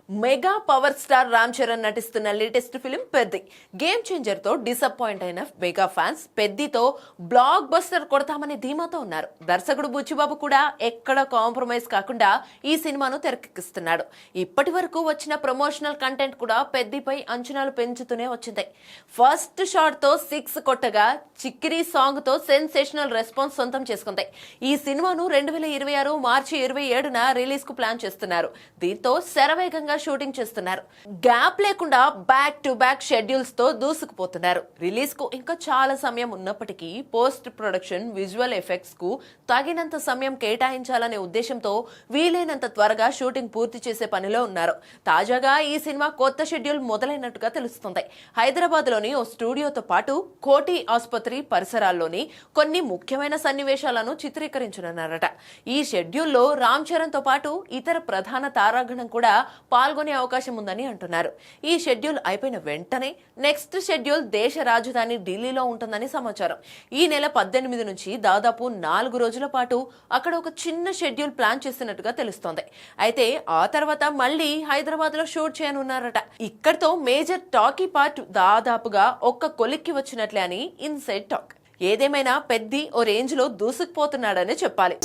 Mega power star Ram Charan నటిస్తున్న latest film Peddi. Game changer తో disappoint అయిన మెగా ఫ్యాన్స్ పెద్దితో బ్లాక్ బస్టర్ కొడతామని ధీమాతో ఉన్నారు. దర్శకుడు బుచ్చిబాబు కూడా ఎక్కడ కాంప్రమైజ్ కాకుండా ఈ సినిమాను తెరకెక్కిస్తున్నాడు. ఇప్పటి వరకు వచ్చిన ప్రమోషనల్ కంటెంట్ కూడా పెద్దిపై అంచనాలు పెంచుతూనే వచ్చింది. ఫస్ట్ షాట్ తో 6 కొట్టగా చిక్కిరి సాంగ్ తో సెన్సేషనల్ రెస్పాన్స్ సొంతం చేసుకుంది. ఈ సినిమాను 2026 మార్చి 27న రిలీజ్ కు ప్లాన్ చేస్తున్నారు. దీంతో శరవేగంగా షూటింగ్ చేస్తున్నారు. గ్యాప్ లేకుండా బ్యాక్ టు బ్యాక్ షెడ్యూల్స్ తో దూసుకుపోతున్నారు. రిలీజ్ కు ఇంకా చాలా సమయం ఉన్నప్పటికీ పోస్ట్ ప్రొడక్షన్, విజువల్ ఎఫెక్ట్స్ కు తగినంత సమయం కేటాయించాలనే ఉద్దేశంతో వీలైనంత త్వరగా షూటింగ్ పూర్తి చేసే పనిలో ఉన్నారు. తాజాగా ఈ సినిమా కొత్త షెడ్యూల్ మొదలైనట్టుగా తెలుస్తుంది. హైదరాబాద్ లోని ఓ స్టూడియోతో పాటు కోటి ఆసుపత్రి పరిసరాల్లోని కొన్ని ముఖ్యమైన సన్నివేశాలను చిత్రీకరించనున్నారట. ఈ షెడ్యూల్లో రామ్ చరణ్ తో పాటు ఇతర ప్రధాన తారాగణం కూడా పాల్గొనే అవకాశం ఉందని అంటున్నారు. ఈ షెడ్యూల్ అయిపోయిన వెంటనే నెక్స్ట్ షెడ్యూల్ దేశ రాజధాని ఢిల్లీలో ఉంటుందని సమాచారం. ఈ నెల 18 నుంచి దాదాపు 4 రోజుల పాటు అక్కడ ఒక చిన్న షెడ్యూల్ ప్లాన్ చేస్తున్నట్టుగా తెలుస్తోంది. అయితే ఆ తర్వాత మళ్ళీ హైదరాబాద్ లో షూట్ చేయనున్నారట. ఇక్కడితో మేజర్ టాకీ పార్ట్ దాదాపుగా ఒక్క కొలిక్కి వచ్చినట్లే అని ఇన్సైడ్ టాక్. ఏదేమైనా పెద్ది ఓ రేంజ్ లో దూసుకుపోతున్నాడని చెప్పాలి.